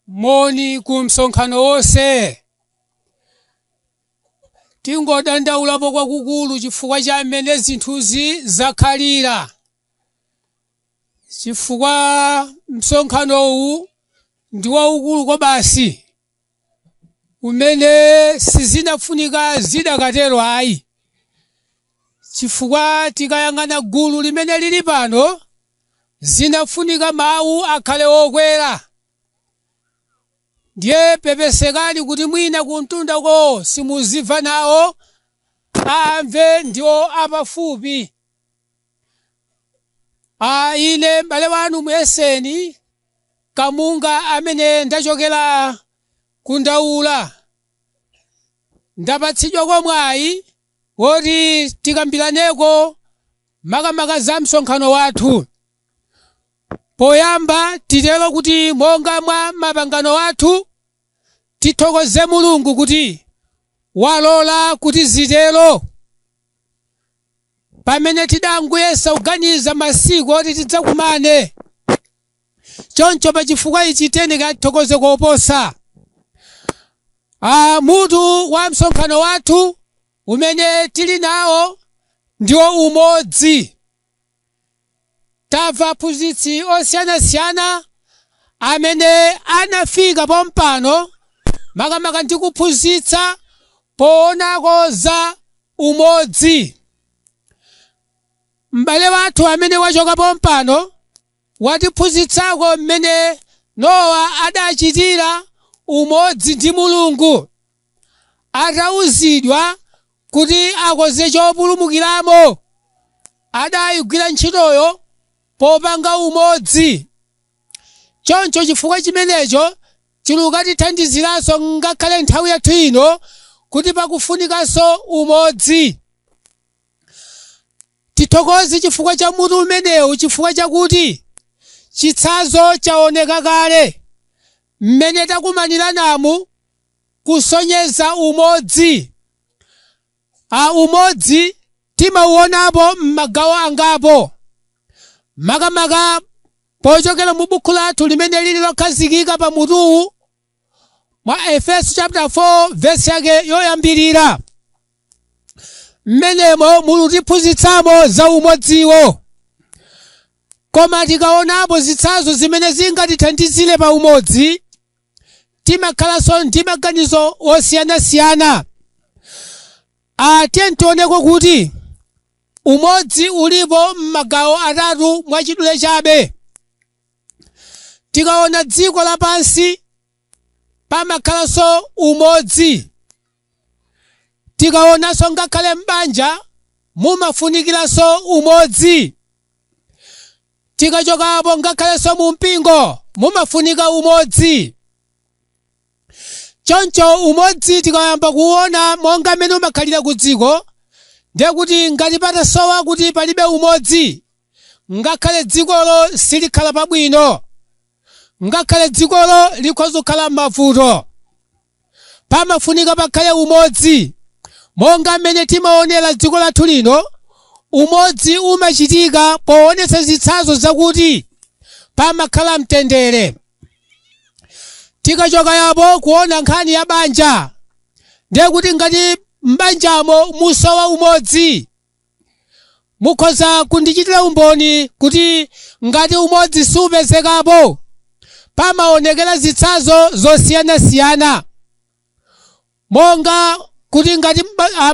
Moni kumsonkhano wonse. Tingodandaulapo kwakukulu chifukwa cha mmene zinthuzi zakhalira. Chifukwa msonkhanowu ndi waukulu kwa basi. Umene sizinafunika zidakatero ayi. Chifukwa tikayang'ana gulu limene lili pano, zinafunika mawu akhale okwera. Ndiye pepesekani kuti mwina kuntundako simuzimva nawo, amve ndiwo apafupi. Ine m'bale wanu muyeseni Kamunga amene ndachokera kundaula. Ndapatsidwa komwayi woti tikambiraneko makamaka za msonkhano wathu. Poyamba titero kuti monga mwa mapangano wathu tithokoze Mulungu kuti walola kuti zitero. Pamene tidanguyesa kuganiza masiku oti tidzakumane. Choncho pa chifukwa ichi tiyenera tithokoze koposa. Mutu wa msonkhano wathu umene tili nawo ndiwo umodzi. Tamva aphunzitsi osiyanasiyana amene anafika pompano makamaka ndi kuphunzitsa poonako za umodzi. M'bale wathu amene wachoka pompano watiphunzitsako mmene Nowa adachitira umodzi ndi Mulungu, atawuzidwa kuti akoze chopulumukiramo. Adayigwira ntchitoyo popanga umodzi. Choncho chifukwa chimenecho chikutithandiziranso ngakhale nthawi yathu ino kuti pakufunikanso umodzi. Tithokoze chifukwa cha mutu umenewu, chifukwa chakuti chitsanzo chaoneka kale mmene takumanira namu kusonyeza umodzi. Umodzi timauonapo m'magawo angapo. Makamaka pochokera mu buku lathu limene lili lokhazikika pa mutuwu mwa Efeso chapter 4 verse yake yoyambirira. Mmenemo mulutiphunzitsamo za umodziwo. Koma tikaonapo zitsanzo zimene zingatithandizire pa umodzi, timakhalanso ndi maganizo osiyanasiyana. Tiye tioneko kuti umodzi ulipo m'magawo atatu mwachidule chabe. Tikaona dziko lapansi pamakhalanso umodzi. Tikaonanso ngakhale m'banja mumafunikiranso umodzi. Tikachokapo ngakhalenso mu mpingo mumafunika umodzi. Choncho umodzi tikayamba kuona monga mmene umakhalira ku dziko, ndiye kuti ngati patasowa kuti palibe umodzi, ngakhale dzikolo silikhala pabwino, ngakhale dzikolo likhoza kukhala m'mavuto. Pamafunika pakhale umodzi. Monga mmene timaonera dziko lathu lino, umodzi umachitika poonetsa zitsanzo zakuti pamakhala mtendere. Tikachoka yapo kuona nkhani ya banja, ndiye kuti ngati m'banjamo musowa umodzi, mukhoza kundichitira umboni kuti ngati umodzi supezekapo pamaonekera zitsanzo zosiyanasiyana. Monga kuti ngati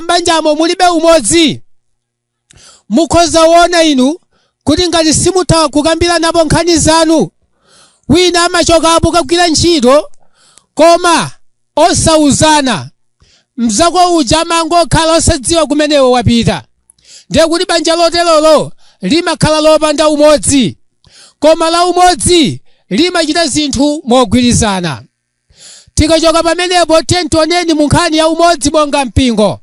m'banjamo mulibe umodzi, mukhoza kuona inu kuti ngati simutha kukambira napo nkhani zanu, wina amachokapo kugwira ntchito koma osawuzana, mzako uja amangokhala osadziwa kumenewo wapita. Ndiye kuti banja loterolo limakhala lopanda umodzi. Koma la umodzi limachita zinthu mogwirizana. Tikachoka pamenepo tiye tioneni mu nkhani ya umodzi monga mpingo.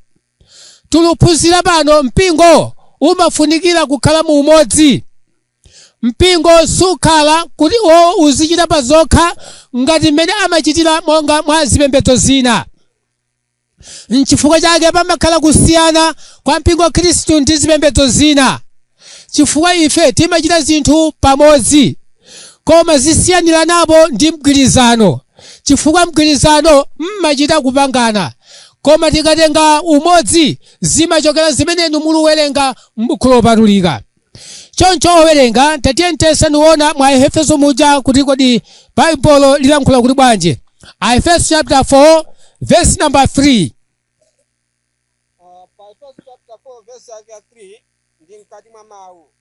Tuluphunzira pano mpingo umafunikira kukhala mu umodzi. Mpingo sukhala kuti uzichita pa zokha ngati mmene amachitira monga mwa zipembedzo zina. N'chifukwa chake pamakhala kusiyana kwa mpingo wa Khristu ndi zipembedzo zina. Chifukwa ife timachita zinthu pamodzi, koma zisiyanira napo ndi mgwirizano. chifukwa mgwirizano mmachita kupangana, koma tikatenga umodzi zimachokera zimene muluwerenga m'buku lopatulika. Choncho owerenga tatiye tisanuona mwa Efeso muja kuti kodi Bible lilankhula kuti bwanji. Efeso chapter 4 verse number 3. Efeso chapter 4 verse 3 ndi mkati mwa mawu.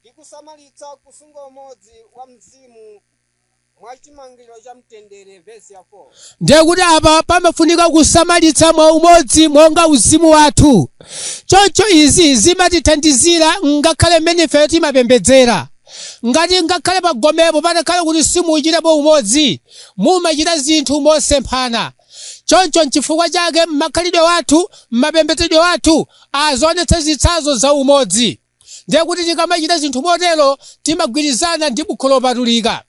Ndikusamalitsa kusunga umodzi wa mzimu mwa chimangiriro cha mtendere, verse ya 4. Ndiye kuti apa pamafunika kusamalitsa mwa umodzi monga uzimu wathu. Choncho izi zimatithandizira ngakhale mmene ife timapembedzera. Ngati ngakhale pagomepo patakhala kuti simuchitapo umodzi, mumachita zinthu mosemphana. Choncho n'chifukwa chake m'makhalidwe wathu, m'mapembedzedwe wathu azionetsa zitsanzo za umodzi. Ndiye kuti tikamachita zinthu motero timagwirizana ndi buku lopatulika.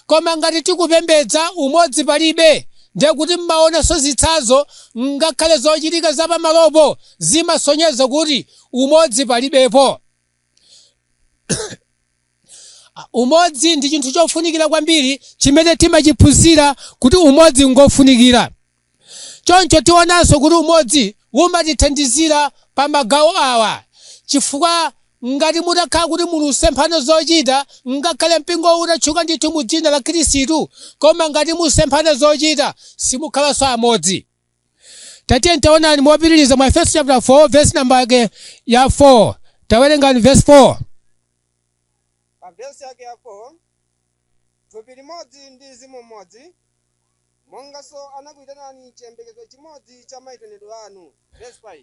Koma ngati tikupembedza umodzi palibe, ndiye kuti mmaonanso zitsanzo ngakhale zochitika zapamalopo zimasonyeza kuti umodzi palibepo. Umodzi ndi chinthu chofunikira kwambiri chimene timachiphunzira kuti umodzi ngofunikira. Choncho tionanso kuti umodzi umatithandizira pa magawo awa, chifukwa ngati mutakhala kuti muli semphano zochita, ngakhale mpingo utatchuka ndithu mu dzina la Khristu, koma ngati musemphano zochita simukhalanso amodzi. Tatiye taonani mopitiriza mwa Efeso chapter 4 verse number ya 4. Tawerengani verse 4. Pa verse yake ya 4, thupi limodzi ndi mzimu mmodzi, monganso anakuyitanani chiyembekezo chimodzi cha mayitanidwe anu, verse 5.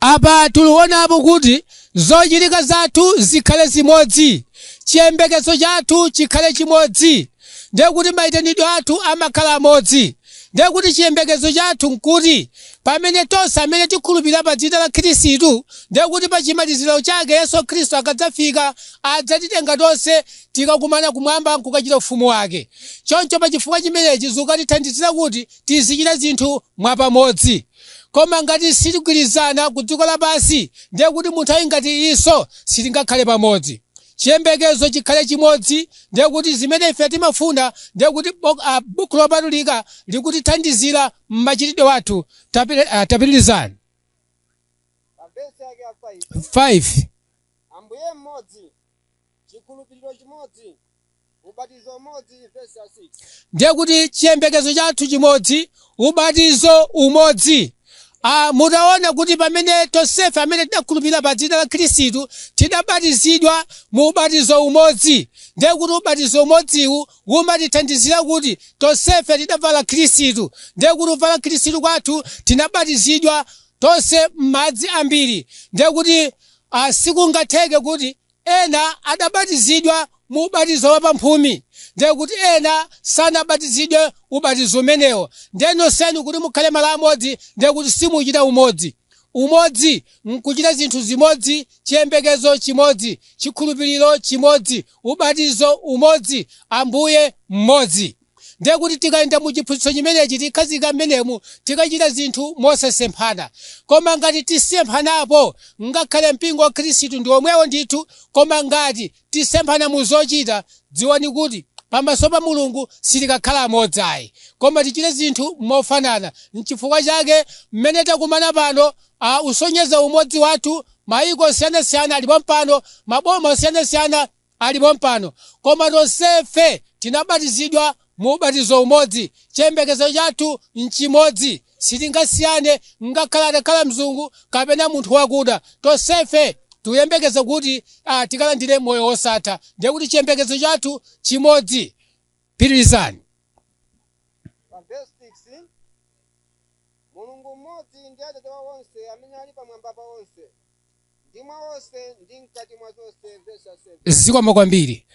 Apa tulionapo kuti zochitika zathu zikhale zimodzi, chiyembekezo chathu chikhale chimodzi, ndiye kuti mayitanidwe athu amakhala amodzi. Ndiye kuti chiyembekezo chathu nkuti pamene tonse amene tikhulupirira pa dzina la Khristu, ndiye kuti pa chimaliziro chake Yesu Khristu akadzafika adzatitenga tonse tikakumana kumwamba nkukachita ufumu wake. Choncho pa chifukwa chimenechi zikatithandizira kuti tizichita zinthu mwapamodzi. Koma ngati sitigwirizana ku dziko lapansi, ndiye kuti munthu ayi ngati iso sitingakhale pamodzi. Chiyembekezo chikhale chimodzi, ndiye kuti zimene ife timafuna, ndiye kuti buku lopatulika likutithandizira m'machitidwe wathu. Tapitirizani. Verse yake ya 5. Ambuye mmodzi, chikhulupiriro chimodzi, ubatizo umodzi, verse ya 6. Ndiye kuti chiyembekezo chathu chimodzi, ubatizo umodzi. Mutaona kuti pamene tonsefe amene tidakhulupirira pa dzina la Khristu tidabatizidwa mu ubatizo umodzi. Ndiye kuti ubatizo umodziwu umatithandizira kuti tonsefe tidavala Khristu. Ndiye kuti kuvala Khristu kwathu tinabatizidwa tonse m'madzi ambiri. Ndiye kuti sikungatheke kuti ena adabatizidwa mu ubatizo wapamphumi, ndiye kuti ena sanabatizidwe ubatizo umenewo. Ndiye nonsenu kuti mukhale malo amodzi, ndiye kuti simuchita umodzi. Umodzi nkuchita zinthu zimodzi, chiyembekezo chimodzi, chikhulupiriro chimodzi, ubatizo umodzi, Ambuye mmodzi. Ndiye kuti tikayenda mu chiphunzitso chimenechi tikhazika mmenemu tikachita zinthu mosasemphana. Koma ngati tisemphanapo, ngakhale mpingo wa Khristu ndi omwewo ndithu, koma ngati tisemphana mu zochita, dziwani kuti pamaso pa Mulungu sitikakhala amodzi ayi, koma tichite zinthu mofanana. N'chifukwa chake mmene takumana pano usonyeza umodzi wathu. Mayiko osiyanasiyana alipo mpano, maboma osiyanasiyana alipo mpano, koma tonsefe tinabatizidwa mu ubatizo umodzi. Chiyembekezo chathu nchimodzi, sitingasiyane ngakhala atakhala mzungu kapena munthu wakuda. Tonsefe tuyembekeze kuti tikalandire moyo wosatha. Ndiye kuti chiyembekezo chathu chimodzi. Pitirizani. Verse 6, Mulungu mmodzi ndi Atate wa onse amene ali pamwamba pa onse, ndi mwa onse ndi mkati mwa zonse, verse 7. Zikomo kwambiri.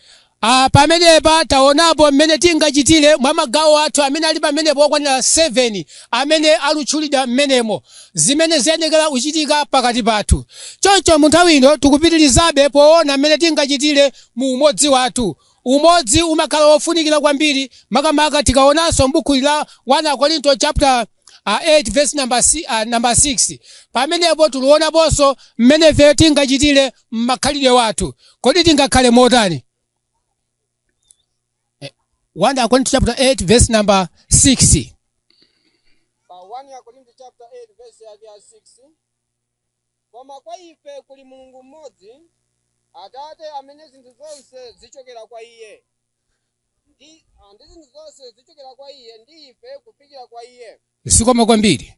Pamenepa taonapo mmene tingachitire mwa magawo athu amene ali pamenepo okwanira 7 amene alutchulidwa mmenemo, zimene ziyenekera kuchitika pakati pathu. Choncho mu nthawi ino tikupitirizabe poona mmene tingachitire mu umodzi wathu. Umodzi umakhala wofunikira kwambiri, makamaka tikaonanso m'buku la 1 Korinto chapter 8 verse number 6. Pamenepo tulionaponso mmene ife tingachitire m'makhalidwe wathu. Kodi tingakhale motani? 1 Corinthians chapter 8 verse number 6. Pa 1 Corinthians chapter 8 verse yake ya 6. Koma kwa ife kuli Mulungu mmodzi, Atate amene zinthu zonse zichokera kwa iye. Ndi zinthu zonse zichokera kwa iye ndi ife kufikira kwa iye. Zikomo kwambiri.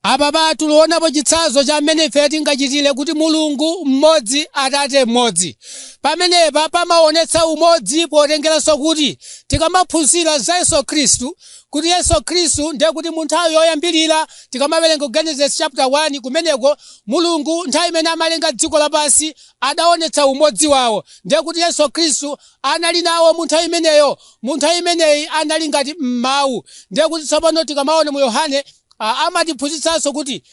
Apa patulionapo chitsanzo cha mmene ife tingachitire kuti Mulungu mmodzi, Atate mmodzi. Pamenepa pamaonetsa umodzi potengeranso kuti tikamaphunzira za Yesu Khristu, kuti Yesu Khristu ndiye kuti mu nthawi yoyambirira tikamawerenga Genesis chapter 1 kumeneko Mulungu nthawi imene amalenga dziko lapansi adaonetsa umodzi wawo. Ndiye kuti Yesu Khristu anali nawo mu nthawi imeneyo, mu nthawi imeneyi anali ngati mawu. Ndiye kuti tsopano tikamaona mu Yohane amatiphunzitsanso kuti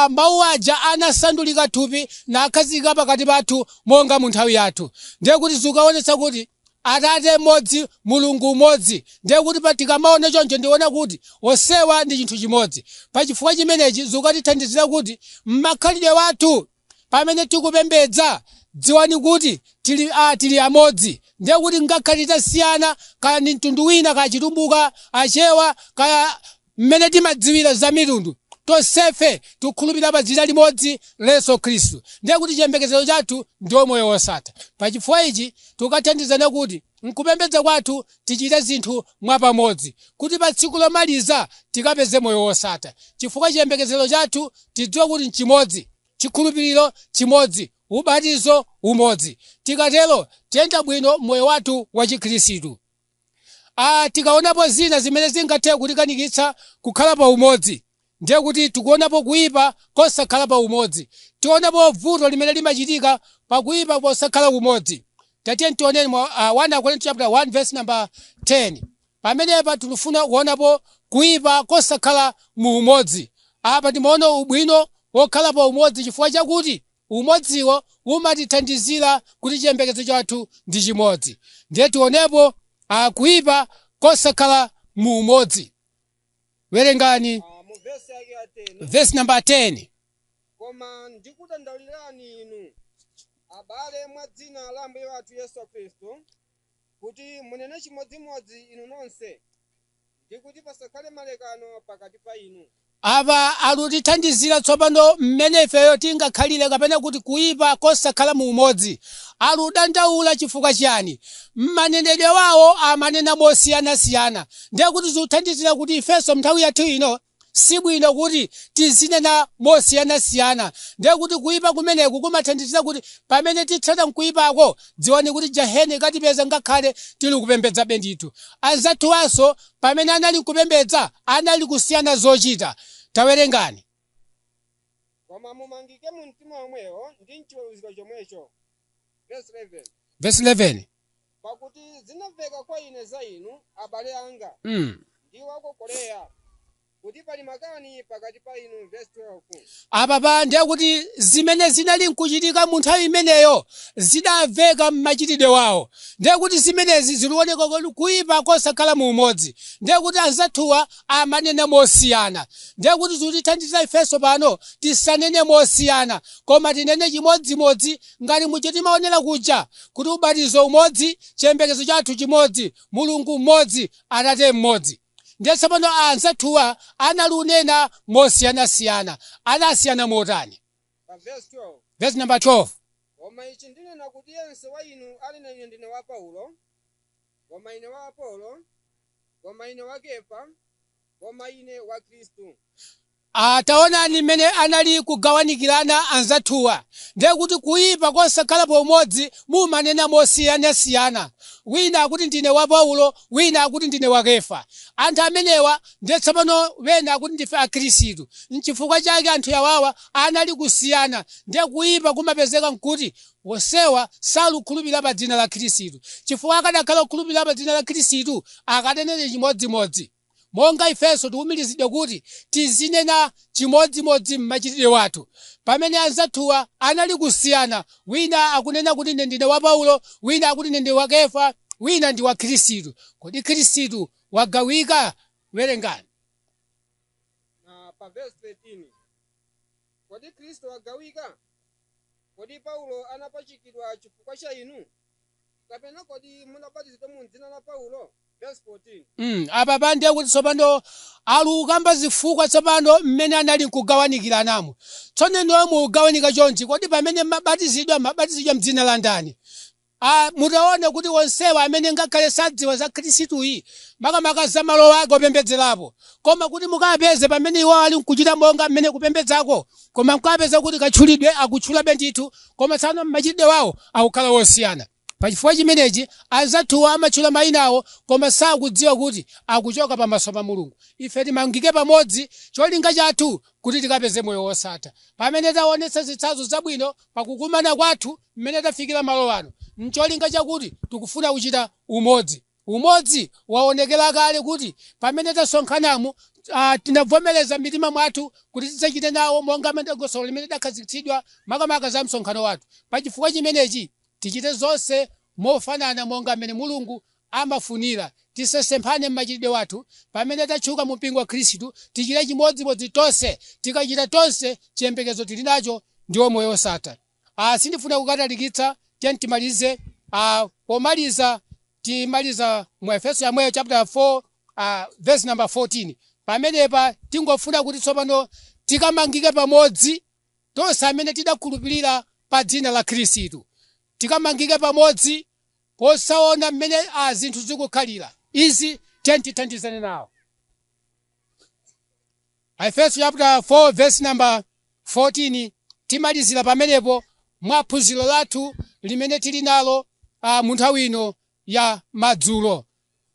mawu aja anasandulika thupi nakhazika pakati pathu monga mu nthawi yathu. Ndiye kuti zikuonetsa kuti Atate mmodzi, Mulungu mmodzi. Ndiye kuti tikamaona choncho ndiona kuti onsewa ndi chinthu chimodzi. Pachifukwa chimenechi zikutithandizira kuti m'makhalidwe wathu pamene tikupembedza dziwani kuti tili amodzi. Ndiye kuti ngakhale tasiyana kaya ndi mtundu wina kaya chitumbuka achewa kaya mmene timadziwira za mitundu, tonsefe tikukhulupirira pa dzina limodzi la Yesu Khristu. Ndiye kuti chiyembekezero chathu ndiwo moyo wosatha. Pachifukwa ichi tikathandizana kuti mkupembedza kwathu tichite zinthu mwapamodzi, kuti pa tsiku lomaliza tikapeze moyo wosatha. Chifukwa chiyembekezero chathu tidziwe kuti nchimodzi, chikhulupiriro chimodzi, ubatizo umodzi. Tikatero tiyenda bwino moyo wathu wa Chikhristu. Tikaonapo zina zimene zingathe kutikanikitsa kukhala pa umodzi, ndiye kuti tikuonapo kuyipa kosakhala pa umodzi. Tionapo vuto limene limachitika pa kuyipa posakhala umodzi. Tatiye tioneni 1 Corinthians chapter 1 verse number 10. Pamenepa tulufuna kuonapo kuyipa kosakhala mu umodzi. Apa timaona ubwino wokhala pa umodzi chifukwa chakuti umodziwo umatithandizira kuti chiyembekezo chathu ndi chimodzi. Ndiye tionepo kuyipa kosakhala mu umodzi. Werengani Mu verse yake ya 10. verse number 10. Koma ndikudandaulirani inu, abale mwa dzina la Ambuye wathu Yesu Khristu, kuti munene chimodzimodzi inu nonse, ndi kuti pasakhale malekano pakati pa inu. Apa alutithandizira tsopano mmene ifeyo tingakhalire kapena kuti kuyipa kosakhala mu umodzi. Aludandaula chifukwa chiyani? Manenedwe wawo amanena mosiyanasiyana. Ndiye kuti zikuthandizira kuti ifenso nthawi yathu ino sibwino kuti tizinena mosiyanasiyana. Ndiye kuti kuyipa kumeneku kumathandizira kuti pamene titsata mkuyipako dziwani kuti jehena ikatipeza ngakhale tili kupembedza bendithu. Anzathuwanso pamene anali kupembedza anali kusiyana zochita. Tawerengani. Koma mumangike mu mtima omwewo ndi mchiweruziro chomwecho. Verse 11. Verse 11. Pakuti zinamveka kwa ine za inu, abale anga, ndi wakokoleya, kuti pali makani pakati pa inu. Verse 12. Apa ndiye kuti zimene zinali nkuchitika mu nthawi imeneyo zidamveka m'machitidwe wawo. Ndiye kuti zimenezi zilioneka kuyipa kosakhala mu umodzi. Ndiye kuti anzathuwa amanena mosiyana. Ndiye kuti zikutithandizira ifenso pano tisanene mosiyana, koma tinene chimodzimodzi ngati muja timaonera kuja kuti ubatizo umodzi, chiyembekezo chathu chimodzi, Mulungu mmodzi, Atate mmodzi. Ndiye tsopano anzathuwa analunena mosiyanasiyana. Anasiyana motani? Verse 12. Verse number 12. Koma ichi ndinena kuti yense wa inu ali na ine ndine wa Paulo, koma ine wa Apolo, koma ine wa Kefa, koma ine wa Khristu. Taonani mmene anali kugawanikirana anzathuwa. Ndiye kuti kuyipa kosakhala pa umodzi mumanena mosiyanasiyana. Wina akuti ndine wa Paulo, wina akuti ndine wa Kefa. Anthu amenewa ndiye tsopano wena akuti ndife akhristu. N'chifukwa chake anthu yawawa anali kusiyana. Ndiye kuyipa kumapezeka nkuti onsewa salukhulupirira pa dzina la Khristu. Chifukwa akanakhala kukhulupirira pa dzina la Khristu akanenene chimodzimodzi. Monga ifenso tiwumirizidwe kuti tizinena chimodzimodzi m'machitidwe wathu. Pamene anzathuwa anali kusiyana, wina akunena kuti ine ndine wa Paulo, wina akuti ine ndine wa Kefa, wina ndi wa Khristu. Kodi Khristu wagawika? Werengani. Pa verse 13. Kodi Khristu wagawika? Kodi Paulo anapachikidwa chifukwa cha inu? Kapena kodi munabatizidwa mu dzina la Paulo? verse 14. Apa pande kuti tsopano alukamba zifukwa tsopano mmene anali nkugawanikiranamu. Tsono ndiwo mugawanika chonchi kodi pamene mabatizidwa mdzina la ndani? Mutaona kuti onsewa amene ngakhale sadziwa za Khristuyi makamaka za malo ake opembedzerapo, koma kuti mukapeze pamene iwo ali nkuchita monga mmene kupembedzako, koma mukapeza kuti katchulidwe akutchulabe ndithu, koma tsano mmachitidwe wawo akukhala wosiyana. Pachifukwa chimenechi azathuwo amatchula mayina awo koma sakudziwa kuti akuchoka pamaso pa Mulungu. Ife timangike pamodzi, cholinga chathu kuti tikapeze moyo wosatha. Pamene taonetsa zitsanzo zabwino pakukumana kwathu mmene tafikira malo ano, ncholinga chakuti tikufuna kuchita umodzi. Umodzi waonekera kale kuti pamene tasonkhanamo tinavomereza mitima mwathu kuti tidzachite nawo monga dongosolo limene dakhazikitsidwa makamaka za msonkhano wathu. Pachifukwa chimenechi tichite zonse mofanana monga mmene Mulungu amafunira. Tisasemphane mmachitidwe wathu. Pamene tatchuka mu mpingo wa Khristu tichite chimodzimodzi tonse, tikachita tonse chiyembekezo tili nacho ndiwo moyo wosatha. Sindifuna kukatalikitsa, tiye timalize. Pomaliza timaliza mu Efeso yamweyo chapter 4 verse number 14. Pamenepa tingofuna kuti tsopano tikamangike pamodzi tonse amene tidakhulupirira pa dzina la Khristu. Tikamangike pamodzi posaona mmene zinthu zikukhalira. Izi tithandizane nawo. Efeso chapter 4 verse number 14 timalizira pamenepo mwaphunziro lathu limene tili nalo mu nthawi ino ya madzulo.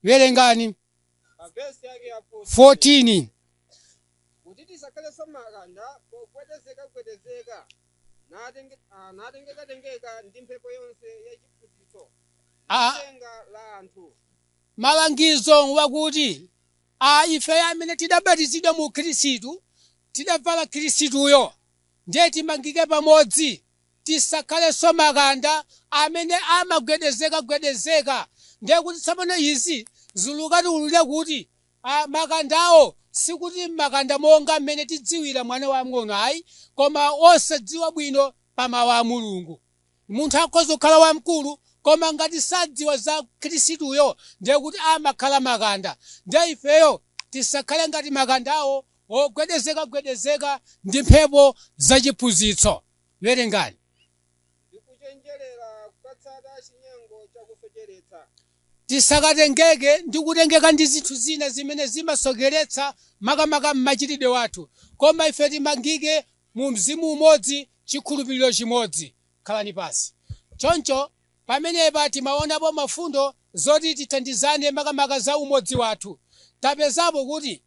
Werengani Verse yake ya 14. kuti tisakhale makanda pogwedezeka natengeka ndi mphepo yonse yachiphunzitso tenga la anthu. Malangizo wakuti ife amene tidabatizidwa mu Khristu, tidavala Khristuyo, ndiye timangike pamodzi, tisakhale makanda amene amagwedezeka. Ndiye kuti tsopano izi zulukatulule kuti makandawo sikuti makanda monga mmene tidziwira mwana wamng'ono ayi, koma osadziwa bwino pa mawu a Mulungu. Munthu akhoza kukhala wamkulu koma ngati sadziwa za Khristuyo ndiye kuti amakhala makanda. Ndiye ifeyo tisakhale ngati makandawo ogwedezeka ndi mphepo zachiphunzitso. Werengani. Ndikuchenjerera kukatsata chinyengo chakusocheretsa. Tisakatengeke ndi kutengeka ndi zinthu zina zimene zimasocheretsa makamaka mmachitidwe wathu, koma ife timangike mu mzimu umodzi, chikhulupiriro chimodzi. Khalani pasi. Choncho pamenepa timaonapo mafundo zoti tithandizane makamaka za umodzi wathu. Tapezapo kuti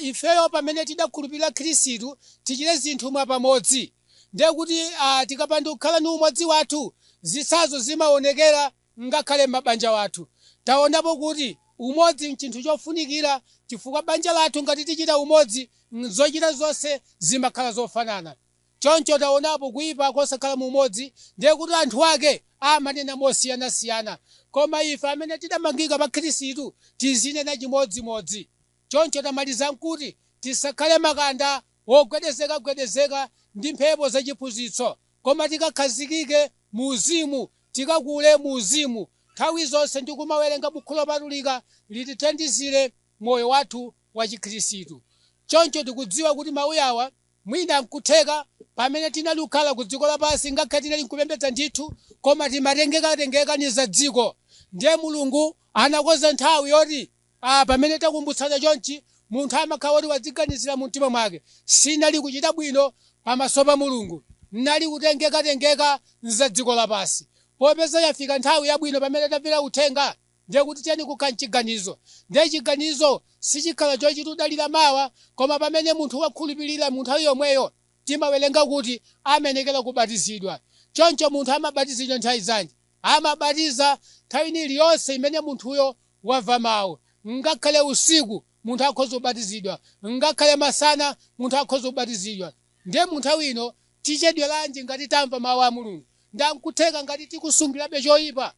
ifeyo pamene tidakhulupirira Khristu tichite zinthu mwapamodzi. Ndiye kuti tikapanda kukhala ndi umodzi wathu, zitsanzo zimaonekera ngakhale mabanja wathu. Taonapo kuti umodzi nchinthu chofunikira, chifukwa banja lathu ngati tichita umodzi, zochita zonse zimakhala zofanana. Choncho taonapo kuyipa kosakhala mu umodzi, ndiye kuti anthu ake amanena mosiyanasiyana, koma ife amene tidamangika pa Khristu tizinena chimodzimodzi. Choncho tamaliza kuti tisakhale makanda ogwedezeka ndi mphepo zachiphunzitso, koma tikakhazikike mu uzimu, tikakule mu uzimu. Nthawi zonse ndikumawerenga buku lopatulika litithandizire moyo wathu wa Chikhristu. Choncho tikudziwa kuti mawu awa mwina nkutheka pamene tinali kukhala ku dziko lapansi, ngakhale tinali nkupembedza ndithu, koma timatengeka ni za dziko. Ndiye Mulungu anakonza nthawi yoti pamene takumbutsana chonchi munthu amakhala woti wadziganizira mu mtima mwake, sinali kuchita bwino pamaso pa Mulungu, nali kutengeka za dziko lapansi. Popeza yafika nthawi yabwino pamene tamvera uthenga, ndiye kuti tiyeni kukhala chiganizo. Ndiye chiganizo sichikhala chochitudalira mawa, koma pamene munthu wakhulupirira mu nthawi yomweyo timawerenga kuti amenekera kubatizidwa. Choncho munthu amabatizidwa nthawi zanji? Amabatiza nthawi iliyonse imene munthuyo wamva mawu. Ngakhale usiku munthu akhoza kubatizidwa, ngakhale masana munthu akhoza kubatizidwa. Ndiye mu nthawi ino tichedweranji ngati tamva mawu a Mulungu? Nkutheka ngati tikusungirabe choyipa,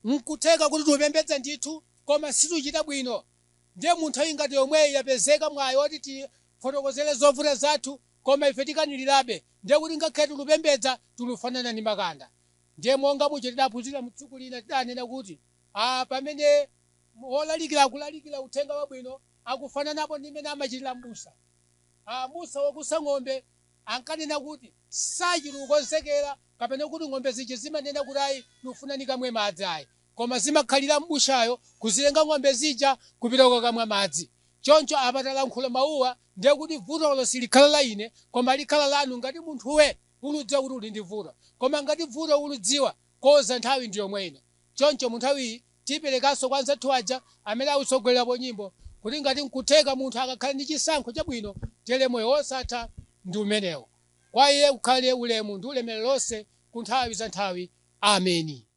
nkutheka kuti tupembedza ndithu koma situchita bwino. Ndiye mu nthawi ngati yomweyi yapezeka mwayi woti tifotokozere zovuta zathu, koma ife tikanilirabe. Ndiye kuti ngakhale tulupembedza tulufanana ndi makanda. Ndiye monga mucho tidaphunzira mu tsiku lina tidanena kuti pamene olalikira akulalikira uthenga wabwino akufana napo ndimene amachitira Musa. Musa wakusa ng'ombe ankanena kuti sachilukonzekera kapena kuti ng'ombe zija zimanena kuti ayi nufuna nikamwe madzi ayi, koma zimakhalira m'bushayo kuzilenga ng'ombe zija kupita kukamwa madzi. Choncho apatalankhula mawuwa ndiye kuti vutolo silikhala la ine koma likhala lanu. Ngati munthuwe uludziwa kuti uli ndi vuto, koma ngati vuto uludziwa koza nthawi ndi yomwe ino. Choncho mu nthawiyi tiperekanso kwa anzathu aja amene akutsogolerapo nyimbo kuti ngati nkutheka munthu akakhala ndi chisankho chabwino tere moyo wosatha ndi umenewo. Kwa iye kukhale ulemu ndi ulemerero lonse ku nthawi za nthawi. Ameni.